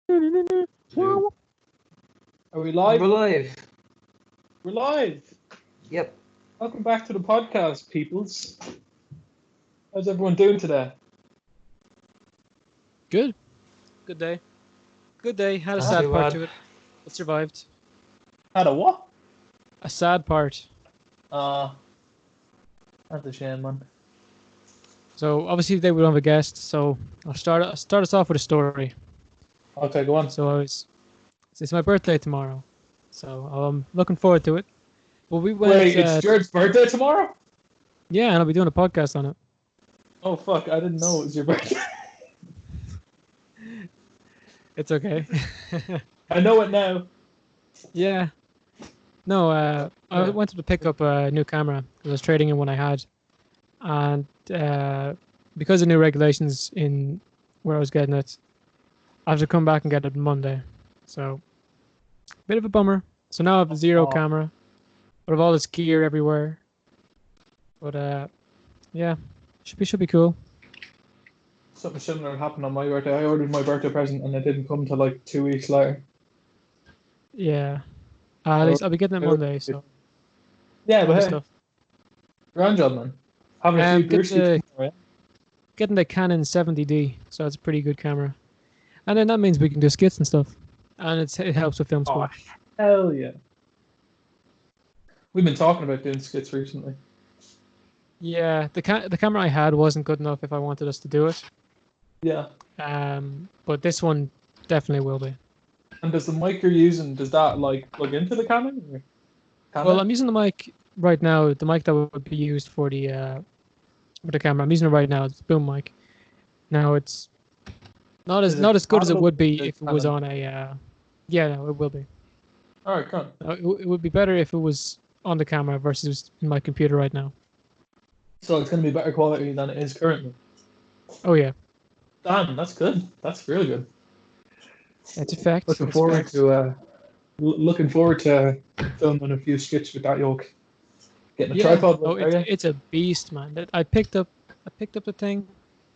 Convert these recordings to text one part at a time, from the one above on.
Two. Are we live? We're live. We're live. Yep. Welcome back to the podcast, peoples. How's everyone doing today? Good. Good day. Good day. Had a Not sad too part bad. to it, but survived. Had a what? A sad part. That's a shame, man. So obviously today we don't have a guest, so I'll start us off with a story. Okay, go on. So it's my birthday tomorrow, so I'm looking forward to it. But we went. Wait, it's Jared's birthday tomorrow? Yeah, and I'll be doing a podcast on it. Oh, fuck, I didn't know it was your birthday. It's okay. I know it now. Yeah. No, I went to pick up a new camera. I was trading in one I had, and because of new regulations in where I was getting it, I have to come back and get it Monday. So, bit of a bummer. So now I have zero Aw. camera, but I have all this gear everywhere. But yeah, should be cool. Something similar happened on my birthday. I ordered my birthday present and it didn't come till like 2 weeks later. Yeah. At least I'll be getting it Monday. So Yeah, all but the hey, stuff. grand job, man. Having a few Get Bruce the- right? Getting the Canon 70D, so that's a pretty good camera. And then that means we can do skits and stuff, and it helps with film school. Oh, hell yeah. We've been talking about doing skits recently. Yeah, the camera I had wasn't good enough if I wanted us to do it. Yeah. But this one definitely will be. And does the mic you're using, does that like plug into the camera? Or Well, I'm using the mic right now. The mic that would be used for the camera. I'm using it right now. It's a boom mic. Now it's not Is as it good as it compatible would be with if it was Canon? on a. Yeah, no, it will be. All right, come on. It would be better if it was on the camera versus in my computer right now. So it's going to be better quality than it is currently. Oh yeah, Damn, that's good. That's really good. it's a fact. Looking It's forward fact. to looking forward to filming a few skits with that yoke. Getting a tripod. Oh, are you? it's a beast, man. I picked up the thing.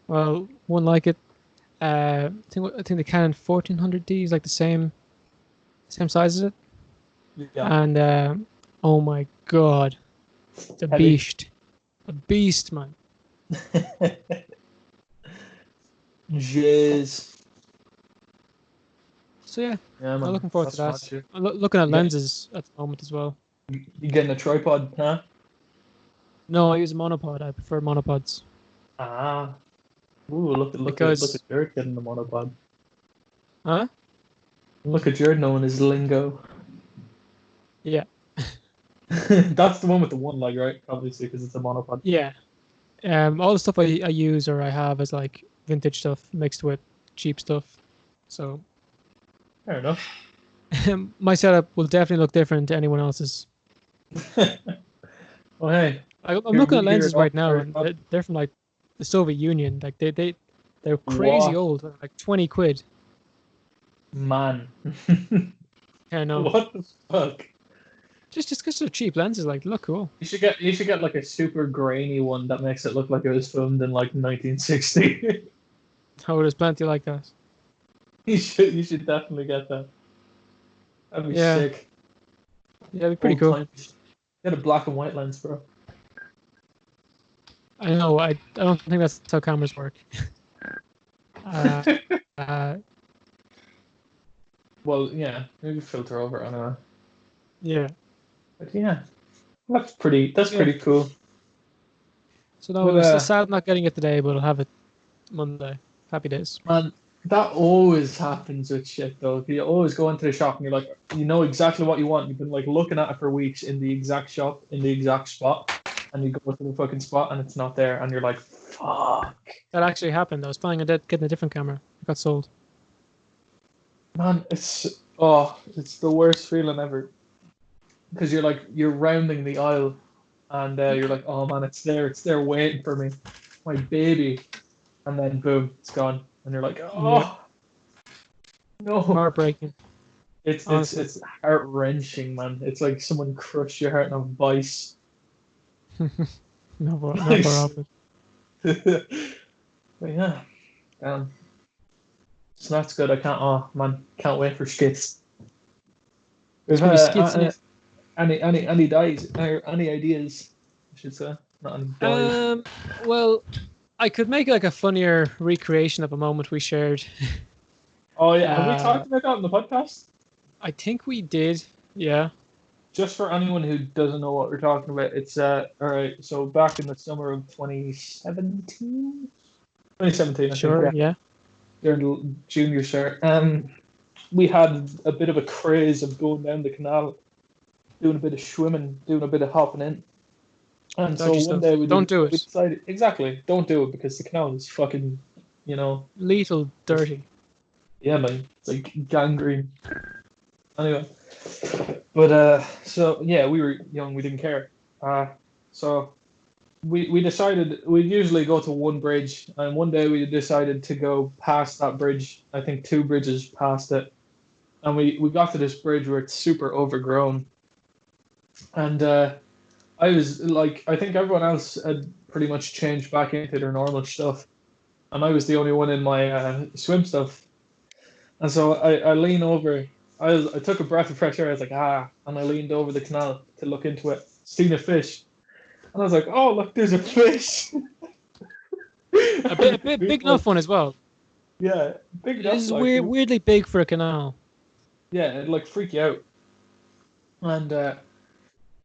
Well, one like it. I think the Canon 1400D is like the same size as it. Yeah. And oh my god, it's a Heavy. beast, man. Jizz. So yeah, Yeah, man. I'm looking forward to that. That's smart, I'm looking at Yeah. lenses at the moment as well. shit. You getting a tripod, huh? No, I use a monopod. I prefer monopods. Ah. Ooh, look Because- at Jared getting the monopod. Huh? Look at Jared knowing his lingo. Yeah. That's the one with the one leg, right? Obviously, because it's a monopod. Yeah. All the stuff I use or I have is like vintage stuff mixed with cheap stuff. So Fair enough. my setup will definitely look different to anyone else's. Well, hey, I'm Here looking we at lenses hear right it now, all- and they're from like the Soviet Union. Like they're crazy What? old, like 20 quid. man. I know. What the fuck? Just because they're cheap lenses, like look cool. You should get like a super grainy one that makes it look like it was filmed in like 1960. Oh, there's plenty like that. you should definitely get that. That'd be Yeah. sick. Yeah, it'd be pretty Old cool. times. Get a black and white lens, bro. I know. I don't think that's how cameras work. uh, Well, yeah, maybe filter over it anyway. yeah. But yeah, that's pretty cool. So no, But, it's sad not getting it today, but I'll have it Monday. Happy days. Man, that always happens with shit though. You always go into the shop and you're like, you know exactly what you want. You've been like looking at it for weeks in the exact shop, in the exact spot, and you go to the fucking spot and it's not there, and you're like, fuck. That actually happened. I was planning on getting a different camera. It got sold. Man, it's the worst feeling ever. Because you're rounding the aisle, and you're like, oh man, it's there waiting for me, my baby, and then boom, it's gone, and you're like, oh, no, Heartbreaking. it's honestly. it's heart wrenching, man. It's like someone crushed your heart in a vice. Never Nice. happened. But yeah, So that's good. I can't. Oh man, can't wait for skits. It's We've gonna be skits in it. any dies or any ideas? I should say, not any dies. Well, I could make like a funnier recreation of a moment we shared. Oh yeah, have we Uh, talked about that on the podcast? I think we did. Yeah. Just for anyone who doesn't know what we're talking about, it's all right. So back in the summer of 2017, 2017, I think, Sure. yeah, Yeah. during the junior cert, we had a bit of a craze of going down the canal, doing a bit of swimming, doing a bit of hopping in. And so Dodgy one stuff. day Don't do we it. decided exactly don't do it because the canal is fucking, Lethal dirty. yeah, man, it's like gangrene. Anyway, but so yeah, we were young, we didn't care. So we decided we'd usually go to one bridge, and one day we decided to go past that bridge. I think two bridges past it, and we got to this bridge where it's super overgrown, and I was like, I think everyone else had pretty much changed back into their normal stuff, and I was the only one in my swim stuff. And so I lean over. I took a breath of fresh air. I was like, and I leaned over the canal to look into it. Seen a fish, and I was like, oh look, there's a fish. A bit big enough one as well. Yeah, big It enough. is Like, weirdly big for a canal. yeah, it'd like freak you out. And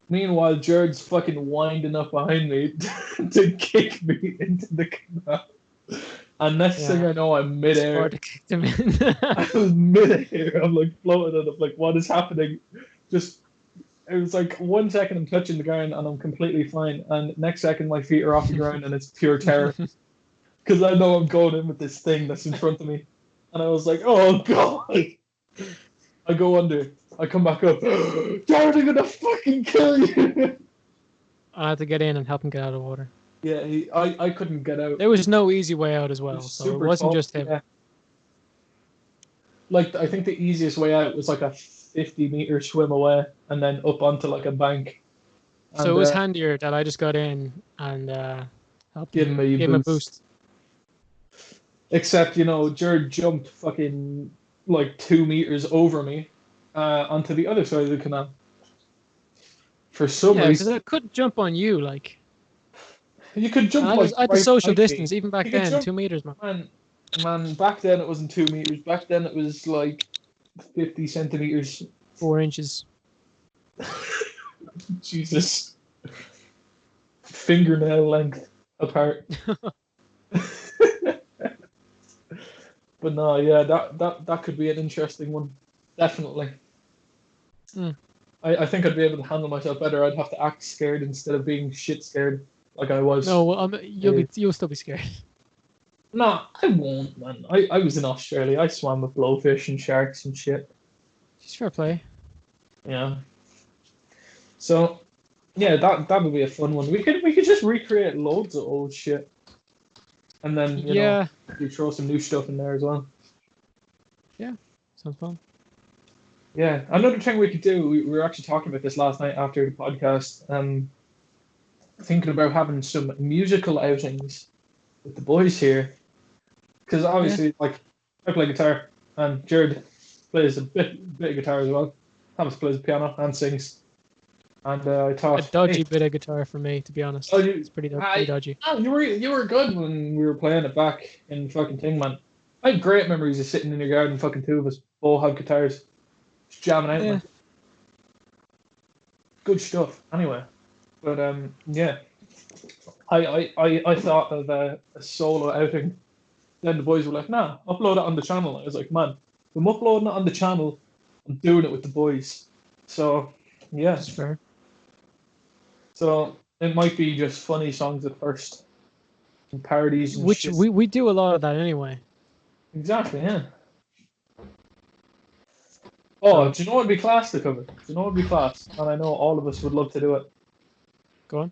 meanwhile, Jared's fucking winding up behind me to kick me into the canal. And next thing Yeah. I know, I'm midair. Sparta kicked him in. I was midair. I'm like floating, and I'm like, what is happening? Just it was like 1 second I'm touching the ground and I'm completely fine, and next second my feet are off the ground and it's pure terror because I know I'm going in with this thing that's in front of me, and I was like, oh god! I go under, I come back up. Jared, I'm gonna fucking kill you! I had to get in and help him get out of the water. Yeah, I couldn't get out. There was no easy way out as well, It's so it super wasn't tall, just him. yeah. Like I think the easiest way out was like a 50-meter swim away and then up onto like a bank. So it was handier that I just got in and helped give him, him a gave him a boost. boost. Except, Jared jumped fucking like 2 meters over me onto the other side of the canal. For some Yeah, because reason, I couldn't jump on you, like. you could jump And I like was at the right social behind me. distance, even back You could then, jump- 2 meters, man. Man, back then it wasn't 2 meters. Back then it was like 50 centimeters. 4 inches. Jesus. Fingernail length apart. But no, yeah, that could be an interesting one. Definitely. Mm. I think I'd be able to handle myself better. I'd have to act scared instead of being shit scared like I was. No, well, you'll still be scared. No, I won't, man. I was in Australia. I swam with blowfish and sharks and shit. Just fair play. Yeah. So, yeah, that would be a fun one. We could just recreate loads of old shit, and then you throw some new stuff in there as well. Sounds fun. Yeah, another thing we could do. We were actually talking about this last night after the podcast. Thinking about having some musical outings with the boys here, because obviously, like, I play guitar and Jared plays a bit of guitar as well. Thomas plays piano and sings. And I thought A dodgy bit of guitar for me, to be honest. Oh, It's pretty dodgy. Oh, you were good when we were playing it back in fucking thing, man. I have great memories of sitting in your garden, fucking two of us, all have guitars, just jamming out, Yeah. man. Good stuff. Anyway, but yeah, I thought of a solo outing. Then the boys were like, "Nah, upload it on the channel." I was like, "Man, if I'm uploading it on the channel, I'm doing it with the boys." So yeah, That's fair. so it might be just funny songs at first, and parodies and Which shit. we do a lot of that anyway. Exactly, yeah. Oh, do you know what would be class to cover? Do you know what would be class? And I know all of us would love to do it. Go on.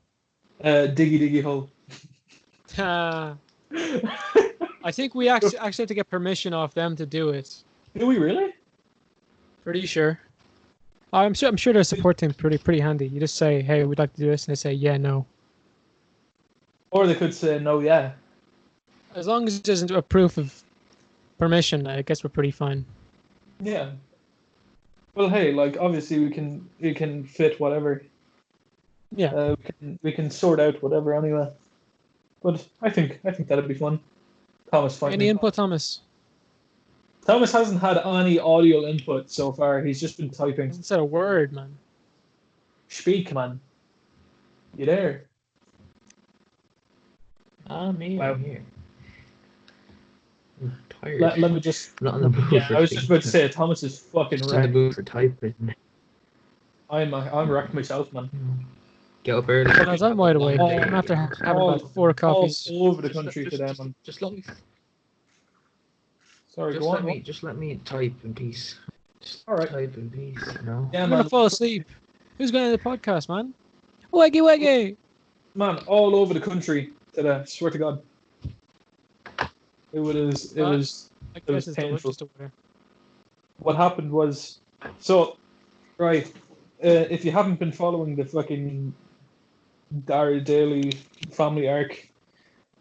Diggy Diggy Hole. I think we actually have to get permission off them to do it. Do we really? Pretty sure. I'm sure their support team pretty handy. You just say, "Hey, we'd like to do this," and they say, "Yeah, no." Or they could say no, yeah. As long as there's a proof of permission, I guess we're pretty fine. Yeah. Well, hey, like obviously we can fit whatever. Yeah. We can sort out whatever anyway. But I think that'd be fun. Thomas fighting. Any input, Thomas? Thomas hasn't had any audio input so far. He's just been typing. Hasn't said a word, man. Speak, man. You there? I'm here. Wow. I'm here. I'm tired. Let me just. I'm not in the mood Yeah, for I was just about to speaking. say Thomas is fucking Just in the wrecked. mood for typing. I'm wrecked myself, man. Get up early. Well, I'm wide awake. Oh, I'm after having all- about 4 coffees. All over the country today, man. Just let me. Sorry, Just go let on. me. Just let me type in peace. Just All right. type in peace. You know. Yeah, I'm man. gonna fall asleep. Who's going to the podcast, man? Waggy waggy! Man, all over the country today. Swear to God. It was. It What? was. I It was guess it's painful. delicious over there. What happened was, so, right. If you haven't been following the fucking Daily family arc,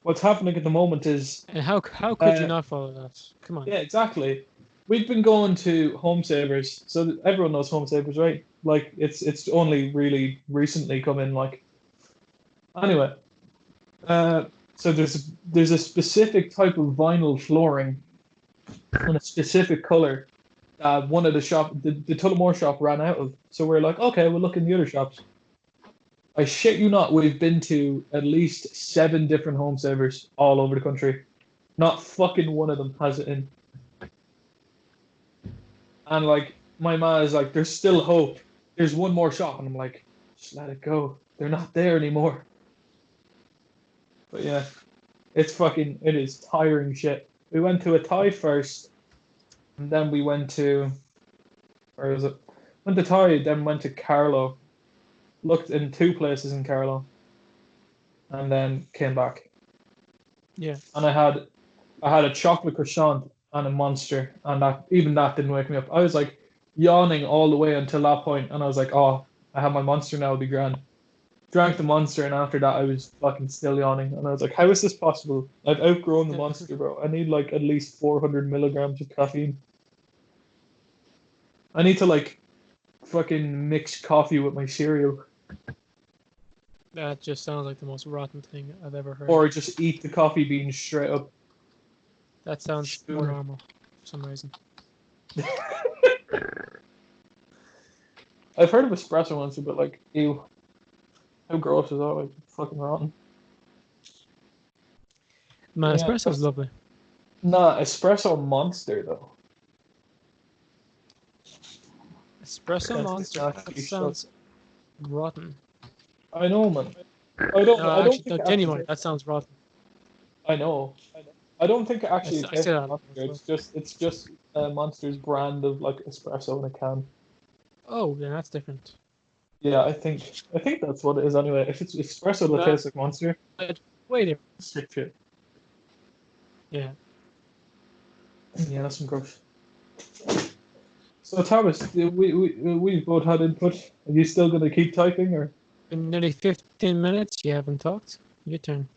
what's happening at the moment is, And how could you Uh, not follow that? Come on. yeah, exactly. We've been going to Home Savers, so everyone knows Home Savers, right? Like it's only really recently come in. Like, anyway, so there's a specific type of vinyl flooring and a specific color. One of the Tullamore shop ran out of, so we're like, okay, we'll look in the other shops. I shit you not, we've been to at least 7 different Home Savers all over the country. Not fucking one of them has it in. And like my ma is like, there's still hope. There's one more shop, and I'm like, just let it go. They're not there anymore. But yeah, it is tiring shit. We went to a Thai first, and then we went to, where is it? Went to Thai, then went to Carlo. Looked in 2 places in Carlo, and then came back. Yeah. And I had a chocolate croissant and a Monster, and that didn't wake me up. I was like yawning all the way until that point, and I was like, oh, I have my Monster now, it'll be grand. Drank the Monster, and after that I was fucking still yawning, and I was like, how is this possible? I've outgrown the Monster, bro. I need like at least 400 milligrams of caffeine. I need to like fucking mix coffee with my cereal, That just sounds like the most rotten thing I've ever heard. or just eat the coffee beans straight up. That sounds more Sure. normal for some reason. I've heard of espresso once, but like, ew. How gross is that? Like, fucking rotten. Man, Yeah, espresso's that's- lovely. Nah, espresso Monster though. Espresso That's monster. exactly That sounds rotten. I know, man. I don't. No, I don't actually, think no, it actually genuinely, tastes- that sounds rotten. I know. I don't think it actually I tastes say like that. Monster. It's just Monster's brand of like espresso in a can. Oh, then that's different. Yeah, I think that's what it is anyway. If it's espresso that That- tastes like Monster, Wait here. sick shit. Yeah. Yeah, that's some gross. So Thomas, we both had input. Are you still gonna keep typing or? In nearly 15 minutes, you haven't talked. Your turn.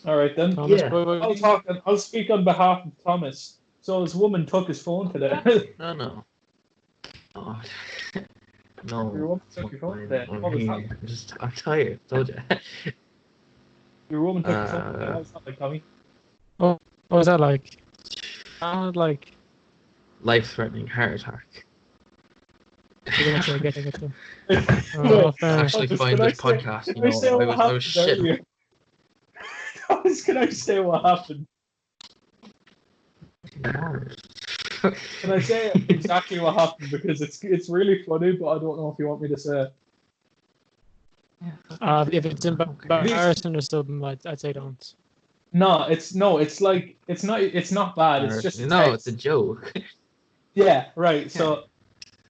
All right then. Thomas, Yeah. I'll talk. I'll speak on behalf of Thomas. So this woman took his phone today. No. Oh. Your No. woman it's took your not phone fine. today. I'm What was here. that? I'm tired. Told you. Your woman took your phone today. How's that like, Tommy? What was that like? Sounded like. Life-threatening heart attack. You're gonna say getting it to. Wait, Oh, fair. Actually, Thomas, find can I this say- podcast. Can You I know, say I what was happened shit. earlier? Thomas, can I say what happened? Can I say exactly what happened? Because it's really funny, but I don't know if you want me to say it. If it's embarrassing or something, I'd say don't. No, it's like it's not bad. It's just a no, text. it's a joke. Yeah, right. So,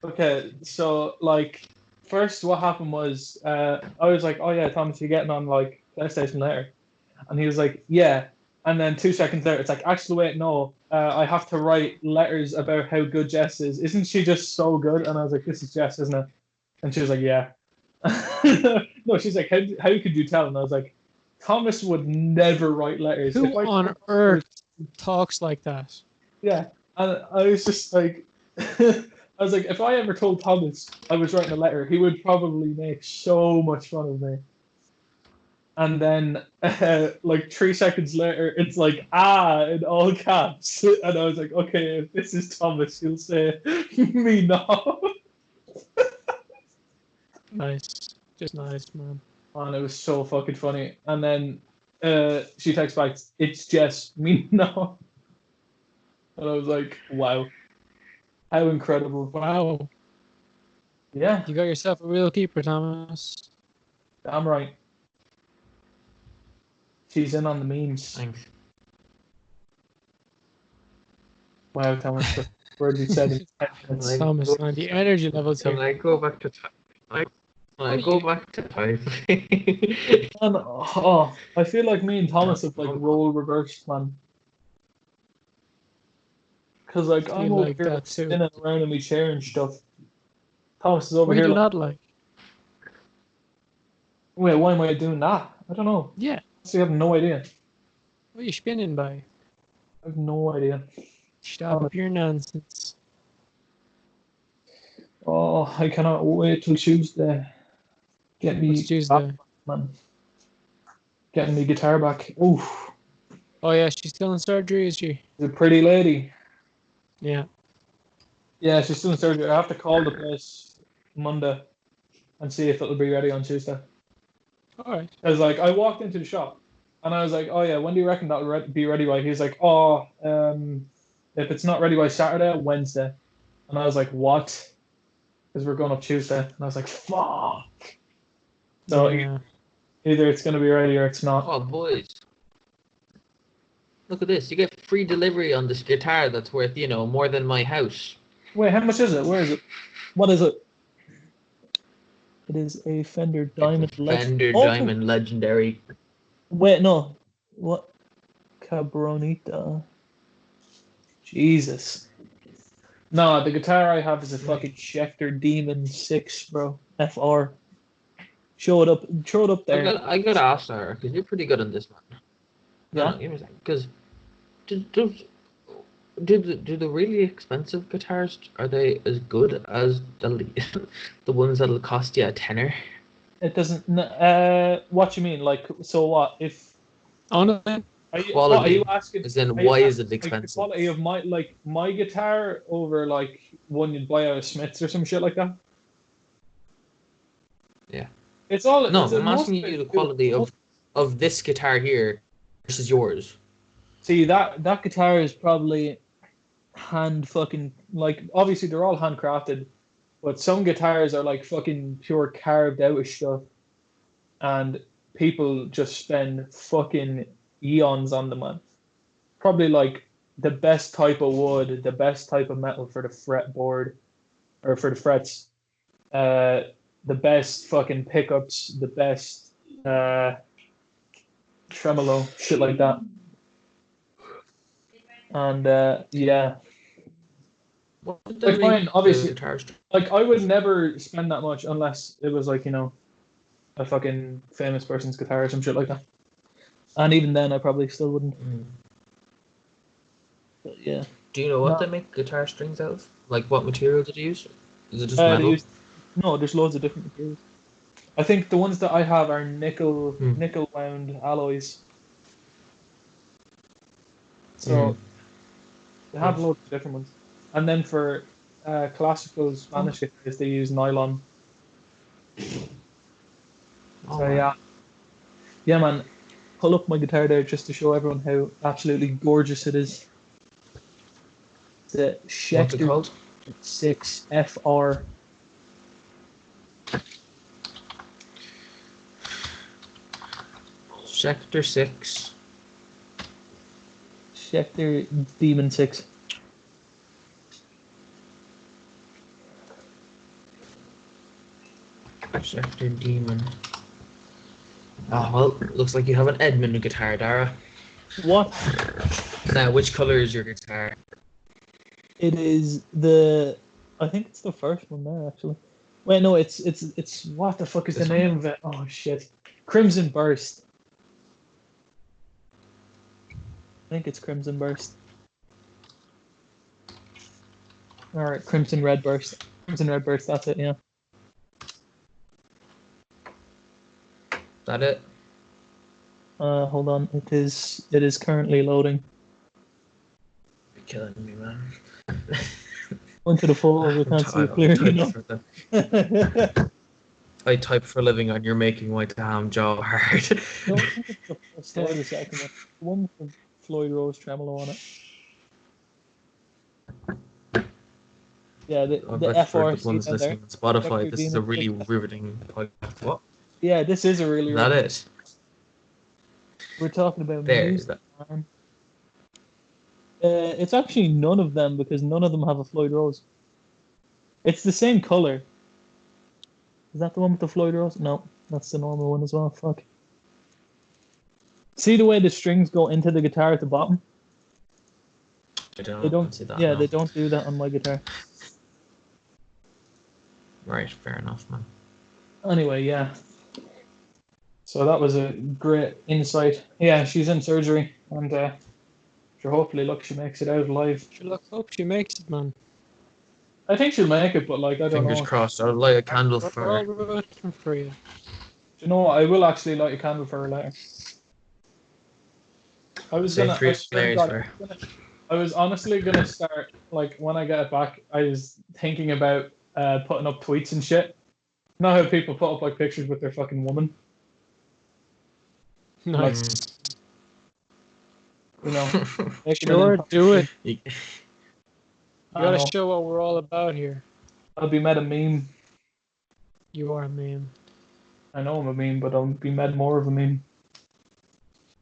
okay, so like, first what happened was, I was like, oh yeah, Thomas, you getting on like PlayStation later? And he was like, yeah. And then 2 seconds later, it's like, actually, wait, no, I have to write letters about how good Jess is. Isn't she just so good? And I was like, this is Jess, isn't it? And she was like, yeah. No, she's like, how could you tell? And I was like, Thomas would never write letters. Who If I on told- earth talks like that? Yeah, and I was just like, I was like, if I ever told Thomas I was writing a letter, he would probably make so much fun of me. And then, like 3 seconds later, it's like in all caps, and I was like, okay, if this is Thomas, he'll say me no. Nice, just nice, man. And it was so fucking funny. And then she texts back, it's Jess, me no. And I was like, wow, how incredible. Wow, Yeah, you got yourself a real keeper, Thomas. damn right. She's in on the memes. Thanks. Wow, Thomas, the word you said in 10 minutes. Like, Thomas, go- man, the energy levels Can here. I go back to time? I go back to time. And, I feel like me and Thomas have like role reversed, man. Because like I'm Feel over like here that like, too. spinning around in my chair and stuff. Thomas is over We here. do Like, not like. wait, why am I doing that? I don't know. Yeah, So you have no idea. what are you spinning by? I have no idea. Stop Thomas. your nonsense. Oh, I cannot wait till Tuesday. Get me What's Tuesday? back, man. Getting me guitar back. Oof, Oh yeah, she's still in surgery, is she? the pretty lady. Yeah. Yeah, she's still in surgery. I have to call the place Monday and see if it'll be ready on Tuesday. All right. I was like, I walked into the shop and I was like, oh yeah, when do you reckon that'll be ready by? He's like, if it's not ready by Saturday, Wednesday. And I was like, what? Because we're going up Tuesday. And I was like, fuck. So yeah. either it's going to be ready or it's not. Oh, boys. Look at this. You get free delivery on this guitar that's worth, more than my house. Wait, how much is it? Where is it? What is it? It is a Fender Diamond It's a Fender Oh! Diamond Legendary. Wait, no. What? Cabronita. Jesus. No, the guitar I have is a fucking Schecter Demon 6, bro. FR. Show it up. Throw it up there. I gotta ask her, because you're pretty good on this, man. Yeah? No, give me a second. Because do the really expensive guitars, are they as good as the ones that'll cost you a tenner? It doesn't. What you mean? Like, so what? If Honestly, are you, Quality. what, are you asking? As in, are you why is asking, it like, the expensive? quality of my guitar over like one you'd buy out of Smiths or some shit like that. Yeah. It's all. No, it's I'm most asking of you it- the quality of this guitar here versus yours. See that guitar is probably hand fucking like obviously they're all handcrafted, but some guitars are like fucking pure carved out of stuff, and people just spend fucking eons on them, man. Probably like the best type of wood, the best type of metal for the fretboard, or for the frets. The best fucking pickups, the best tremolo, shit like that. And yeah, What did Like they mine, make obviously- the guitars? like I would never spend that much unless it was like a fucking famous person's guitar or some shit like that. And even then, I probably still wouldn't. Mm. But yeah. Do you know what No. they make guitar strings out of? Like what material did you use? Is it just They metal? no, there's loads of different materials. I think the ones that I have are nickel Hmm. wound alloys. So they have loads of different ones. And then for classical Spanish guitars, they use nylon. Oh, So yeah, man. Pull up my guitar there just to show everyone how absolutely gorgeous it is. It's a What's it Schecter called? 6 FR. Sector 6. Schecter Demon 6. Sector Demon. Ah, well, looks like you have an Edmund guitar, Dara. What? Now, which color is your guitar? It is I think it's the first one there actually. Wait, no, it's what the fuck is This the one? name of it? Oh shit. Crimson Burst. think it's Crimson Burst. Or Crimson Red Burst. Crimson Red Burst, that's it, yeah. That it? Hold on, it is currently loading. You're killing me, man. Went to the photos, we can't see it clearly enough. I type for a living and you're making my damn jaw hard. No, I think it's the second one. The one with the Floyd Rose tremolo on it. Yeah, the But for the FRC ones down there. listening on Spotify, Dr. this is a Demon really Click. riveting podcast. What? Yeah, this is a really. Is that it? We're talking about There. music, man. It's actually none of them because none of them have a Floyd Rose. It's the same color. Is that the one with the Floyd Rose? No, that's the normal one as well. Fuck. See the way the strings go into the guitar at the bottom? I don't, They don't. see that. Yeah, no. they don't do that on my guitar. Right, fair enough, man. Anyway, yeah. So that was a great insight. Yeah, she's in surgery, and sure, hopefully, look, she makes it out alive. Sure, look, hope she makes it, man. I think she'll make it, but like, I don't Fingers know. crossed. I'll light a candle We're for all her. rooting for you. Do you know what? I will actually light a candle for her later. I was Say gonna. three I swear to prayers God, for her. I was honestly gonna start like when I get it back. I was thinking about putting up tweets and shit. Know how people put up like pictures with their fucking woman, Nice. you know? making Sure, an do it. You- You I gotta know. show what we're all about here. I'll be made a meme. You are a man. I know I'm a meme, but I'll be made more of a meme.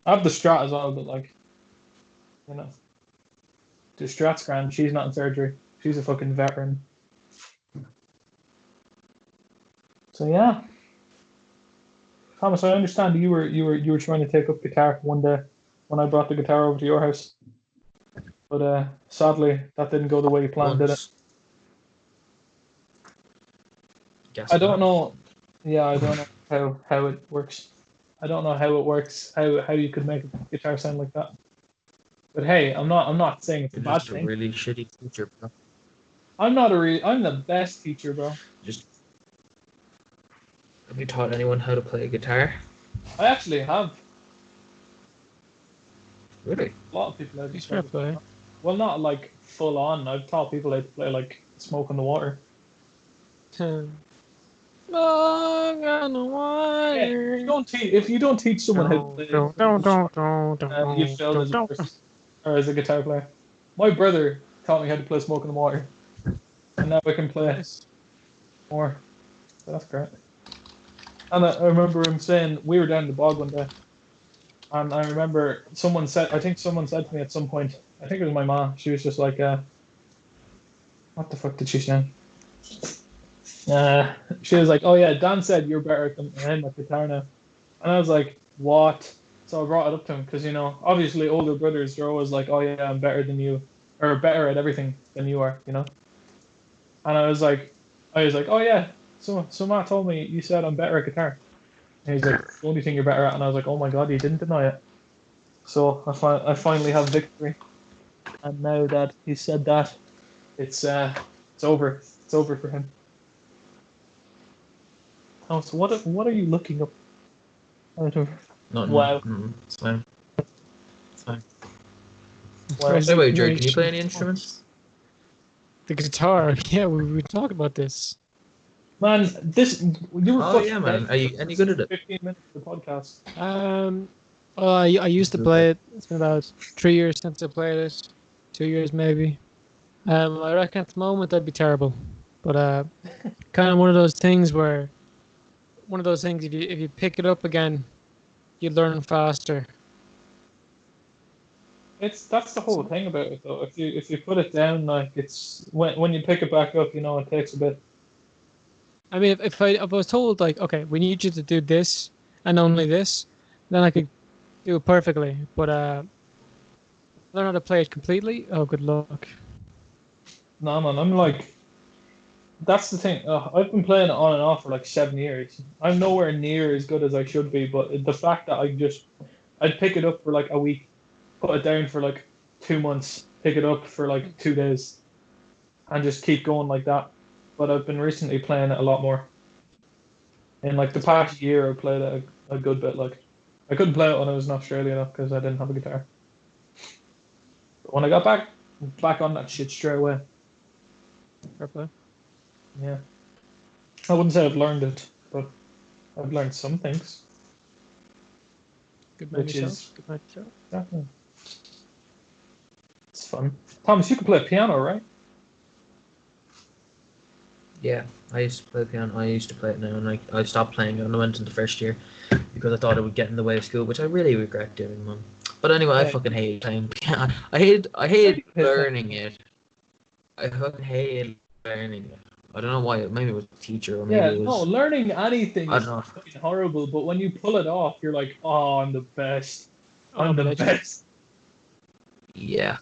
I have the Strat as well, but like, you know, the Strat's grand. She's not in surgery. She's a fucking veteran. So yeah, Thomas, I understand you were trying to take up guitar one day when I brought the guitar over to your house, but sadly that didn't go the way you planned, did it? Once. Guess I don't not. know. Yeah, I don't know how it works. I don't know how it works. How you could make a guitar sound like that. But hey, I'm not saying it's a You're bad just a thing. really shitty teacher, bro. I'm the best teacher, bro. Just have you taught anyone how to play a guitar? I actually have. Really? A lot of people have. He's fair play. Well, not like full on. I've taught people how to play like Smoke on the Water. Long on the wire. If you don't teach someone how to play, you failed as a don't. person or as a guitar player. My brother taught me how to play Smoke on the Water, and now I can play more. So that's great. And I remember him saying we were down the bog one day, and I remember someone said to me at some point. I think it was my mom. She was just like, "What the fuck did she say?" She was like, "Oh yeah, Dan said you're better than him at guitar now," and I was like, "What?" So I brought it up to him because obviously older brothers are always like, "Oh yeah, I'm better than you," or better at everything than you are, And I was like, "Oh yeah." So Matt told me you said I'm better at guitar. And he's like, the only thing you're better at, and I was like, oh my god, he didn't deny it. So I finally have victory. And now that he said that, it's over. It's over for him. Oh, so what are you looking up? Out of Not Wow. It's fine. It's fine. Wow. By the way, Jared, can you play any instruments? The guitar. Yeah, we talked about this. Man, you were Oh fucking yeah, man. dead Are you any good at it? 15 minutes of the podcast. Well, I used to play it. It's been about 3 years since I played it. 2 years maybe. I reckon at the moment I'd be terrible, but kind of one of those things if you pick it up again, you learn faster. That's the whole thing about it though. If you put it down, like it's when you pick it back up, it takes a bit. I mean, if I was told like, okay, we need you to do this and only this, then I could do it perfectly. But learn how to play it completely. Oh, good luck. No, man, I'm like, that's the thing. I've been playing it on and off for like 7 years. I'm nowhere near as good as I should be, but the fact that I'd pick it up for like a week, put it down for like 2 months, pick it up for like 2 days, and just keep going like that. But I've been recently playing it a lot more. In like the past year, I played it a good bit. Like I couldn't play it when I was in Australia enough because I didn't have a guitar. But when I got back on that shit straight away. Fair play. Yeah. I wouldn't say I've learned it, but I've learned some things. Good man Which yourself. is- Good man yourself. Definitely. It's fun. Thomas, you can play piano, right? Yeah, I used to play piano. I used to play it now, and I stopped playing it when I went into first year because I thought it would get in the way of school, which I really regret doing, man. But anyway, I Yeah. fucking hate playing piano. I hated Yeah. learning it. I fucking hated learning it. I don't know why. Maybe it was a teacher, or maybe Yeah, it no, was. learning anything I is don't know. fucking horrible, but when you pull it off, you're like, oh, I'm the best. Oh, I'm the legend. best. Yeah,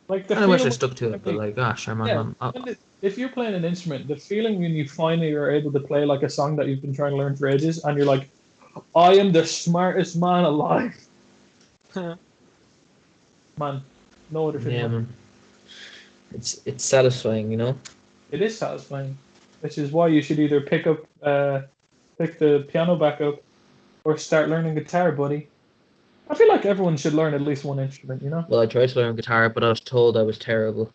Like the and I wish I feeling stuck to it, but like, gosh, man, yeah, man, if you're playing an instrument, the feeling when you finally are able to play like a song that you've been trying to learn for ages, and you're like, I am the smartest man alive. Man, no other feeling. yeah, man. It's satisfying, you know. It is satisfying, which is why you should either pick the piano back up, or start learning guitar, buddy. I feel like everyone should learn at least one instrument, you know? Well, I tried to learn guitar, but I was told I was terrible.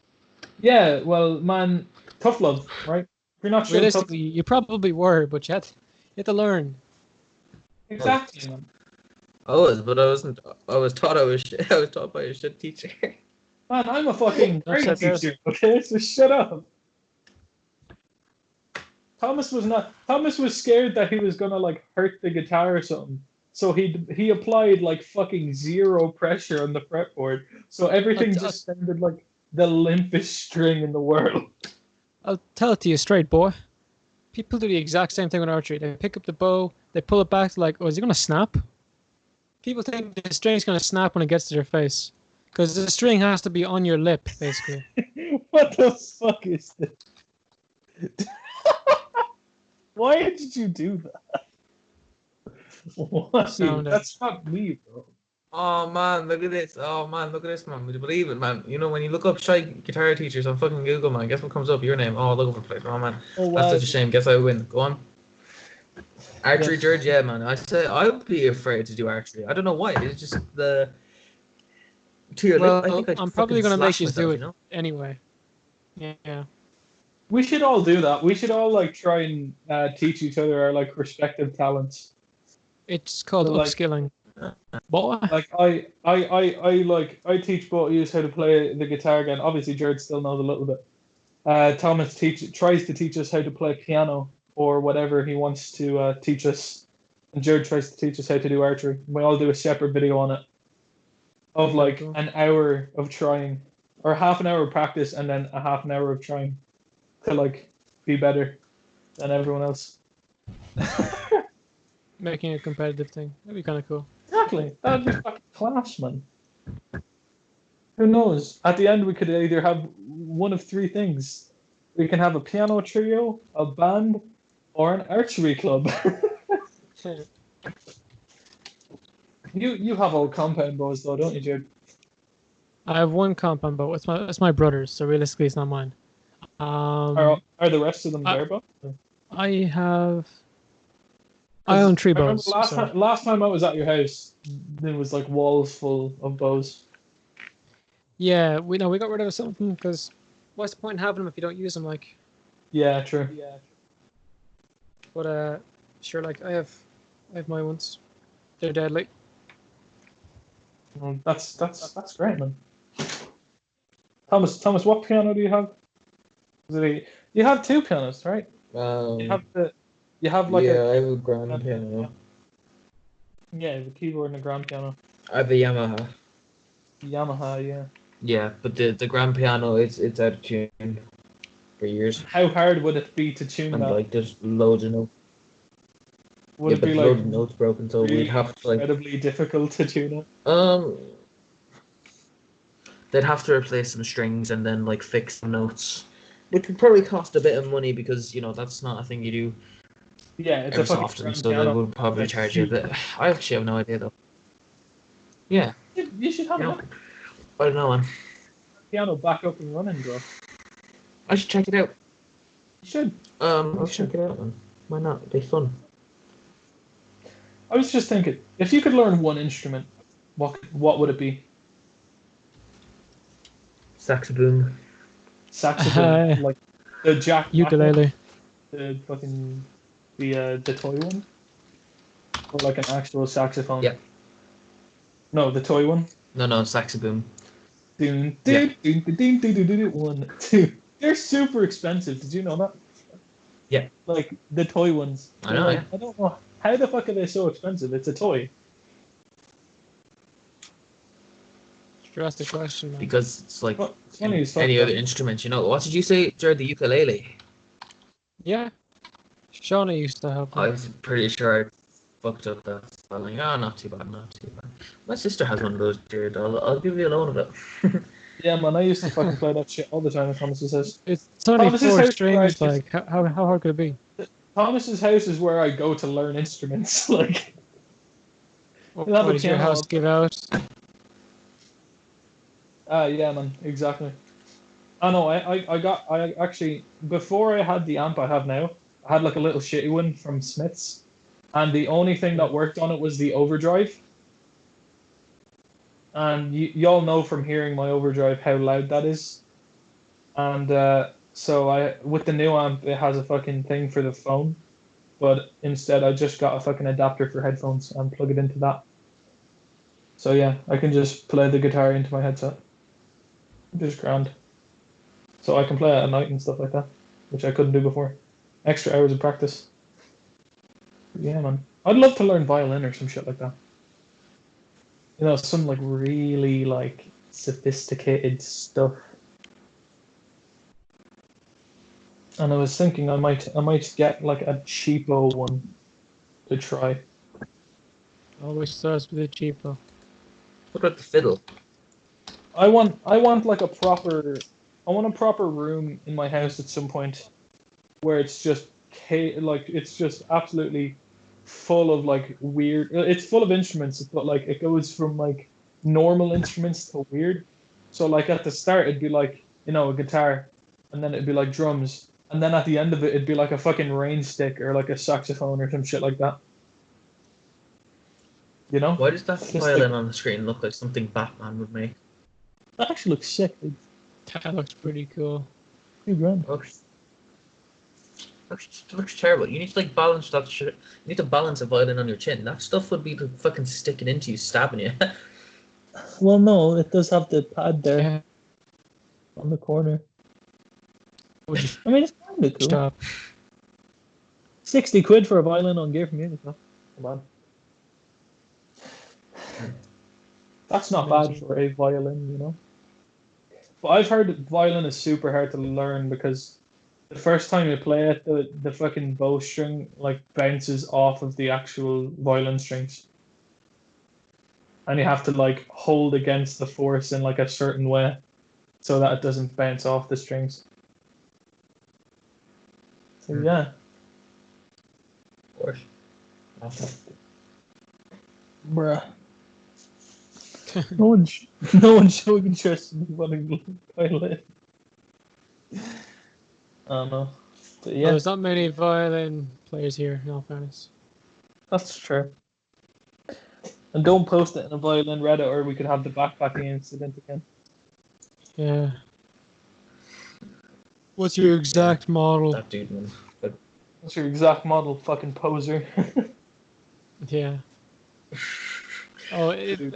Yeah, well, man, tough love, right? If you're not sure, tough. Realistically, you probably were, but you had to learn. Exactly, man. I was, but I wasn't. I was taught I was. I was taught by a shit teacher. Man, I'm a fucking great Upset there. teacher, okay? So shut up. Thomas was scared that he was gonna like hurt the guitar or something. So he applied like fucking zero pressure on the fretboard. So everything I'll- just sounded like the limpest string in the world. I'll tell it to you straight, boy. People do the exact same thing with archery. They pick up the bow, they pull it back, like, oh, is it going to snap? People think the string's going to snap when it gets to their face. Because the string has to be on your lip, basically. What the fuck is this? Why did you do that? Why? Sound That's not me, bro. Oh man, look at this! Oh man, look at this, man! Would you believe it, man? You know when you look up shy guitar teachers on fucking Google, man, guess what comes up? Your name. Oh, look over the place. Oh man, Oh, that's wow. such a shame. Guess I win. Go on. Archery, Yes. George, yeah, man. I say I would be afraid to do archery. I don't know why. It's just the. To your Well, lip, I think I'd I'm probably fucking going to make slash you do myself, it you know? anyway. Yeah. We should all do that. We should all like try and teach each other our like respective talents. It's called So, like- upskilling. Boy. Like I teach both of you how to play the guitar again. Obviously, Jared still knows a little bit. Thomas tries to teach us how to play piano or whatever he wants to teach us, and Jared tries to teach us how to do archery. We all do a separate video on it of like Cool. an hour of trying, or half an hour of practice, and then a half an hour of trying to like be better than everyone else. Making a competitive thing. That'd be kind of cool. Exactly. That'd be fucking class, man. Who knows? At the end, we could either have one of three things. We can have a piano trio, a band, or an archery club. You have all compound bows though, don't you, Jared? I have one compound bow. It's my brother's, so realistically, it's not mine. Are the rest of them I- their bows? I own three I remember bows. last time I was at your house, there was like walls full of bows. Yeah, we got rid of some of them because what's the point in having them if you don't use them? Like, Yeah, true. but sure, like I have my ones. They're deadly. Well, that's great, man. Thomas, what piano do you have? You have two pianos, right? You have like yeah, I have a grand piano. the keyboard and a grand piano. I have a Yamaha. Yamaha, yeah. Yeah, but the grand piano, it's out of tune for years, How hard would it be to tune and that? like there's loads of notes. Would Yeah, it but be loads like of notes broken, so really we'd have to like incredibly difficult to tune it? they'd have to replace some strings and then like fix some notes, which would probably cost a bit of money because that's not a thing you do Yeah, it's every a so fucking often, grand so they piano. would probably That's charge you a huge. bit. I actually have no idea though. Yeah, You You should have You a know, I don't know, man. piano back up and running, bro. I should check it out. You should. I'll check it out, man. Why not? It'd be fun. I was just thinking, if you could learn one instrument, what would it be? Saxophone. Saxophone, like the Jack Black one, Ukulele. the fucking the toy one, or like an actual saxophone. Yeah. No, the toy one. No, saxophone. Doon, Yeah. doon, doon, doon, doon, doon, doon, doon, 1, 2. They're super expensive. Did you know that? Yeah. Like the toy ones. I know, Like, yeah. I don't know how the fuck are they so expensive. It's a toy. Sure, that's the question, man. Because it's like But it's funny as fuck. any though. other instrument, you know. What did you say, Jared? The ukulele? Yeah. Shauna used to have I one. was pretty sure I fucked up that spelling. Oh, not too bad, not too bad. My sister has one of those, Jared. I'll give you a loan of it. Yeah, man, I used to fucking play that shit all the time at Thomas's house. It's only Thomas's 4 house strings. where I Like, how hard could it be? Thomas's house is where I go to learn instruments. Like, What, You'll have a what did your piano house up. give out? yeah, man, exactly. I know. I actually, before I had the amp I have now, I had like a little shitty one from Smiths, and the only thing that worked on it was the overdrive. And y'all know from hearing my overdrive how loud that is. And so with the new amp, it has a fucking thing for the phone, but instead I just got a fucking adapter for headphones and plug it into that. So yeah, I can just play the guitar into my headset. Just grand. So I can play it at night and stuff like that, which I couldn't do before. Extra hours of practice. Yeah, man. I'd love to learn violin or some shit like that. You know, some like really like sophisticated stuff. And I was thinking I might get like a cheapo one to try. Always starts with a cheapo. What about the fiddle? I want like a proper room in my house at some point where it's just like it's just absolutely full of like weird, it's full of instruments, but like it goes from like normal instruments to weird. So like at the start it'd be like, you know, a guitar, and then it'd be like drums, and then at the end of it it'd be like a fucking rain stick or like a saxophone or some shit like that. You know? Why does that Just violin like- on the screen look like something Batman would make? That actually looks sick, dude. That looks pretty cool. $2,000. Looks terrible. You need to like balance that shit. You need to balance a violin on your chin. That stuff would be fucking sticking into you, stabbing you. Well, no, it does have the pad there Yeah. on the corner. Would you I mean, it's kind of cool. stop? 60 quid for a violin on Gear from Munich, though. Come on. That's not bad for a violin, you know. But I've heard that violin is super hard to learn because the first time you play it, the fucking bow string like bounces off of the actual violin strings. And you have to like hold against the force in like a certain way so that it doesn't bounce off the strings. So yeah. Of course. Awesome. Bruh. No one showing interest in running violin. I don't know. But Well, yeah, there's not many violin players here, in all fairness. that's true. And don't post it in a violin Reddit or we could have the backpacking incident again. Yeah. What's your exact model? That dude, man. But That's your exact model, fucking poser. Yeah. Oh,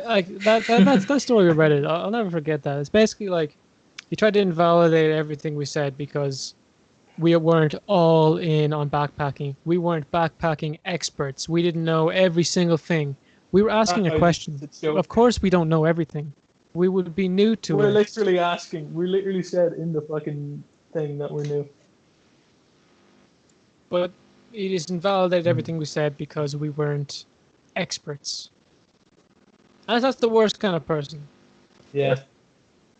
like that's that story we read it. I'll never forget that. It's basically like he tried to invalidate everything we said because we weren't all in on backpacking. We weren't backpacking experts. We didn't know every single thing. We were asking a question. It's a joke. Of course, we don't know everything. We would be new to We're it. literally asking. We literally said in the fucking thing that we're new. But it just invalidated everything we said because we weren't experts. And that's the worst kind of person. Yeah.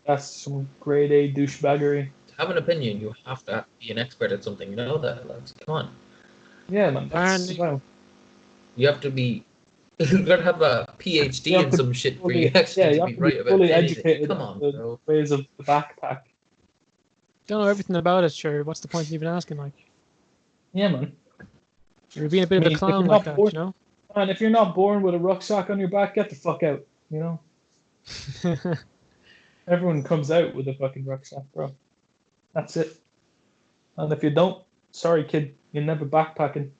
That's some grade A douchebaggery. to have an opinion, you have to be an expert at something. You know that, lads. Come on. Yeah, man. That's, And- wow. You have to be You're gonna have a PhD You in have to some shit for fully- you actually yeah, you to have be to right be about fully anything. educated Come on on, the bro. ways of the backpack. Don't know everything about it, sure. What's the point in even asking? Like, Yeah, man. you're being a bit I of a mean, if clown you're like not that, born, you man, if you're not born with a rucksack on your back, get the fuck out. You know, know? everyone comes out with a fucking rucksack, bro. That's it. And if you don't, sorry, kid, you're never backpacking.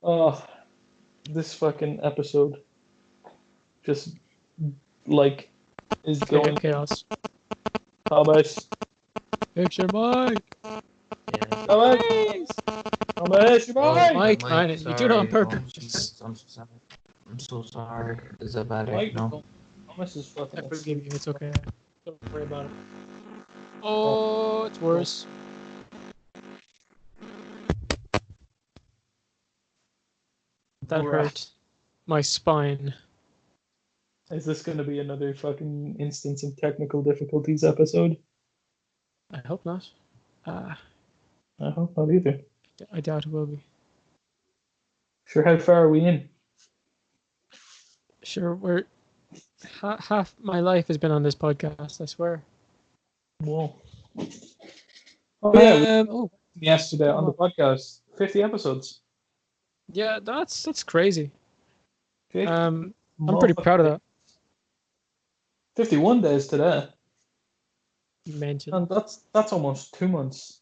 Oh, this fucking episode just like is going. Chaos. Thomas, Picture Mike. Yeah. Thomas, Thomas, your Oh, boy. Mike, Mike, man, you do it on sorry. Oh, purpose. Jesus, I'm so sorry. I'm so sorry. Is that better? Mike, No. Thomas is fucking. I forgive you. It's okay. Don't worry about it. Oh, it's worse. That Right. hurt my spine. Is this going to be another fucking instance of technical difficulties episode? I hope not. I hope not either. I doubt it will be. Sure, how far are we in? Sure, we're half my life has been on this podcast. I swear. Whoa. Oh yeah, Oh, yesterday on the podcast, 50 episodes. yeah, that's crazy. 50 I'm pretty proud of that. 51 days today, Mention. and that's almost 2 months.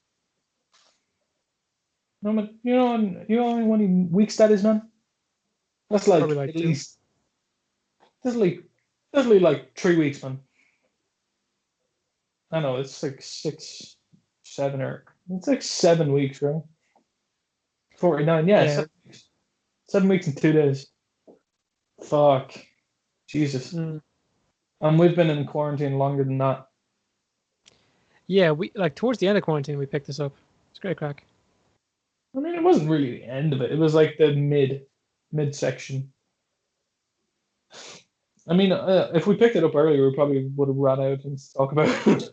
You know how many weeks that is, man? That's like, Probably like at 2. least. That's like 3 weeks, man. I know it's like 6, 7, or it's like 7 weeks, right? 49, yeah. Yeah. 7 weeks. 7 weeks and 2 days. Fuck, Jesus. Mm. And we've been in quarantine longer than that. Yeah, we like towards the end of quarantine we picked this up. It's great crack. I mean, it wasn't really the end of it. It was like the mid section. I mean, if we picked it up earlier, we probably would have ran out of things to talk about.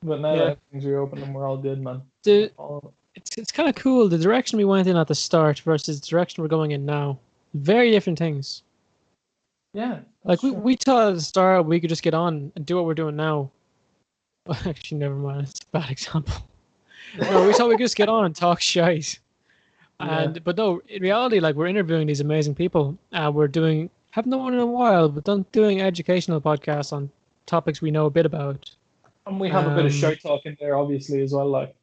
But now Yeah. that things reopened and we're all good, man. It's kind of cool the direction we went in at the start versus the direction we're going in now. Very different things. Yeah. Like that's true. we thought at the start we could just get on and do what we're doing now. Actually, never mind. It's a bad example. No, we thought we could just get on and talk shite. But no, in reality, like we're interviewing these amazing people. We're haven't done one in a while, but doing educational podcasts on topics we know a bit about. And we have a bit of Um, shite talk in there, obviously, as well. Like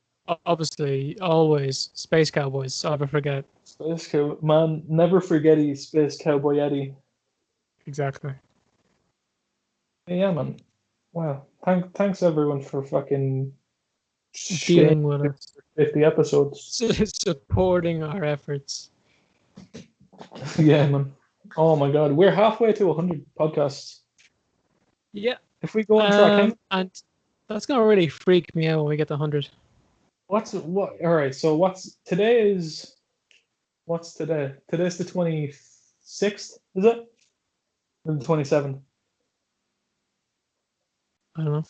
Obviously, always Space Cowboys. I'll never forget. Space Cow, man, never forget Space Cowboy Eddie. Exactly. Yeah, man. Wow. Thanks everyone for fucking Dealing with us, 50 episodes. supporting our efforts. Yeah, man. Oh my god, we're halfway to 100 podcasts. Yeah. If we go on track, And that's gonna really freak me out when we get to 100. what? All right. So what's today? What's today? Today's the 26th. Is it? Or the 27th. I don't know.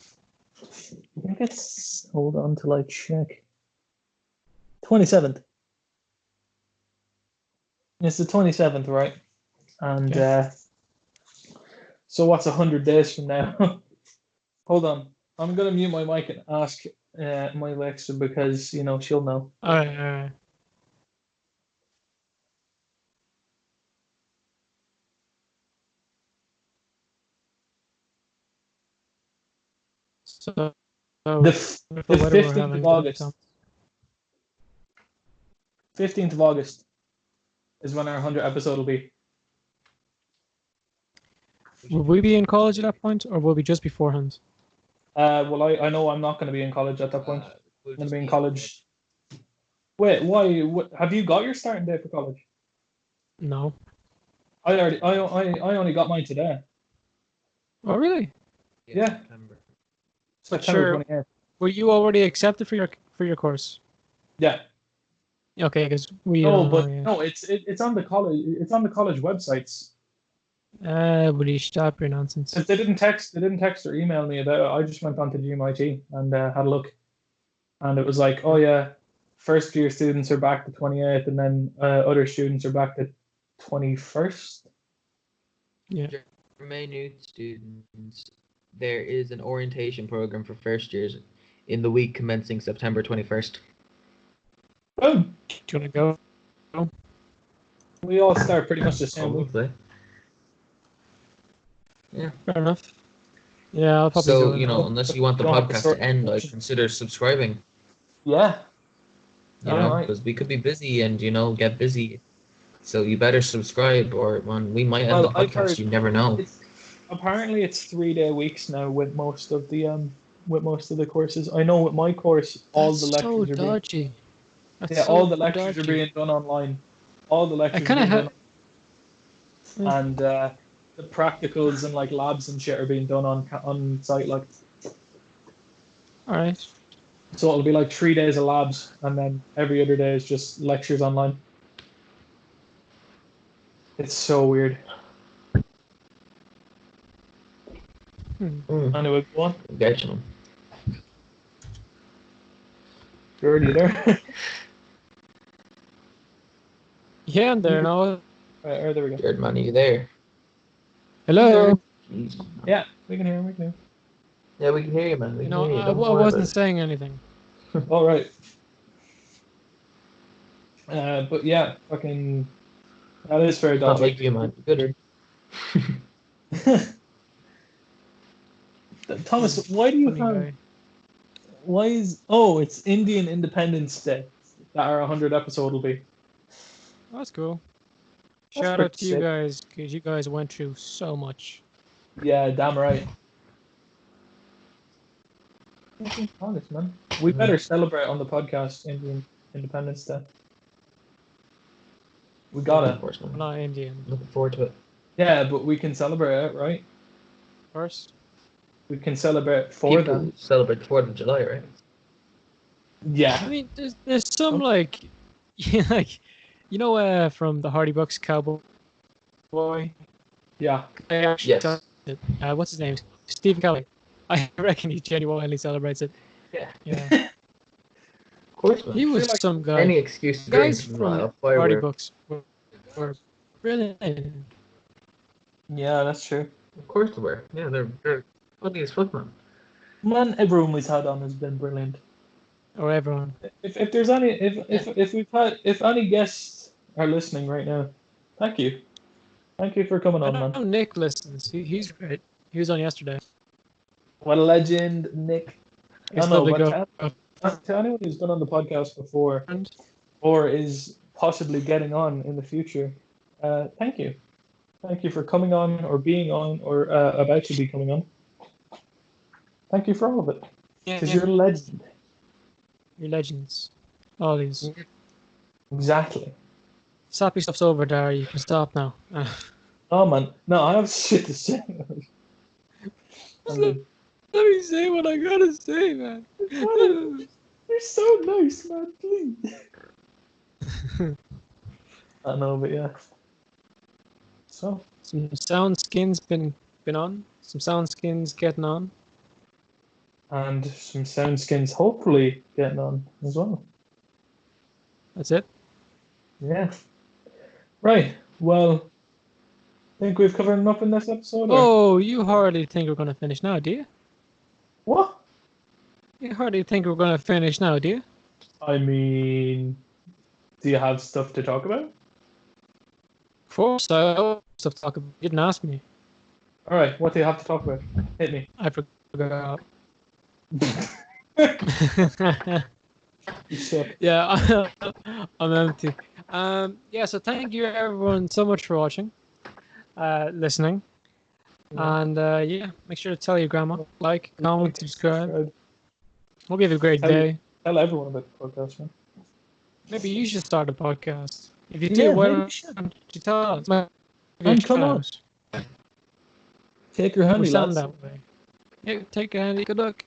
I think it's. Hold on till I check. 27th. It's the 27th, right? And Okay. so what's 100 days from now? Hold on. I'm gonna mute my mic and ask my Alexa because she'll know. All right. So The the the weather we're 15th having, of August. 15th of August is when our 100th episode will be. Will we be in college at that point, or will we just beforehand? Well, I know I'm not going to be in college at that point. I'm going to be in college. Wait, why? Have you got your starting date for college? No. I only got mine today. Oh, really? Yeah. September. September Sure. 28th. Were you already accepted for your course? Yeah. Okay, because we No, don't but know yet. no, it's on the college. It's on the college websites. Will you stop your nonsense? If they didn't text or email me about it. I just went on to GMIT and had a look, and it was like, oh yeah, first year students are back the 28th, and then other students are back the 21st. Yeah. For my new students, there is an orientation program for first years in the week commencing September 21st. Oh, Do you want to go? we all start pretty much the same week. Probably. Fair enough. Yeah, I'll probably So, go. you know, unless you want the Don't have to podcast sort- to end, I'd consider subscribing. Yeah. You know, Alright. because we could be busy and, you know, get busy. So you better subscribe, or man, we might end Well, the I've podcast. heard You never know. Apparently, it's 3-day weeks now with most of the courses. I know with my course, all That's the lectures so are being dodgy. That's so all the lectures are dodgy. being done online. All the lectures are kinda being ha- done, and the practicals and like labs and shit are being done on site. Like, All right. so it'll be like 3 days of labs, and then every other day is just lectures online. It's so weird. Anyway, go on. Getting them. You're already there. Yeah, I'm there now. Right, there we go. Jared, man, are you there? Hello. Jeez. Yeah, we can hear him. We can hear him. Yeah, we can hear you, man. We You can know, hear you. I Don't worry wasn't about it. saying anything. All right. But yeah, fucking. That is very Not dodgy. like you, man. Good. Thomas, why do you Funny have? guy. Why is? Oh, it's Indian Independence Day that our 100th episode will be. That's cool. That's Shout out pretty to you sick. guys, because you guys went through so much. Yeah, damn right. Honest, man. We better celebrate on the podcast Indian Independence Day. We Of gotta. course, I'm man. not Indian. Looking forward to it. Yeah, but we can celebrate it, right? First, We can celebrate for People them. celebrate the 4th of July, right? I Yeah. mean, there's some like, like, you know, from the Hardy Bucks Cowboy boy. Yeah. I actually Yes. done it. What's his name? Stephen Kelly. I reckon he genuinely celebrates it. Yeah. Yeah. Of course, man. He was like some guy. Any excuse to Guys drink from from Hardy firework. Bucks were brilliant. Yeah, that's true. Of course they were. Yeah, they're funny as fuck, man. Man, everyone we've had on has been brilliant. Or everyone. If there's any if any guests are listening right now, thank you. Thank you for coming I on, know man. Nick listens. He's great. He was on yesterday. What a legend, Nick. I It's know, lovely but go. to anyone who's been on the podcast before And or is possibly getting on in the future, thank you. Thank you for coming on or being on or about to be coming on. Thank you for all of it. Because you're a legend. You're legends. All these. Exactly. Sappy stuff's over there. You can stop now. Oh, man. No, I have shit to say. Let me say what I gotta say, man. You're so nice, man. Please. I know, but yeah. So, Some sound skins been on. Some sound skins getting on. and some sound skins hopefully getting on as well. That's it. Yeah. Right. Well, think we've covered enough in this episode? Or? Oh, you hardly think we're gonna finish now, do you? What? You hardly think we're gonna finish now, do you? I mean, do you have stuff to talk about? Of course, I have stuff to talk about. You didn't ask me. All right. What do you have to talk about? Hit me. I forgot. You suck. Yeah, I'm empty. Yeah, so thank you everyone so much for watching, listening, and yeah, make sure to tell your grandma, like, comment, subscribe. Hope you have a great day. Tell everyone about the podcast, man. Maybe you should start a podcast. If you Yeah, do, why maybe you don't should. you tell us? Maybe And you come should. on. Take your We handy, sound lads. that way. Yeah, take your handy. Good luck.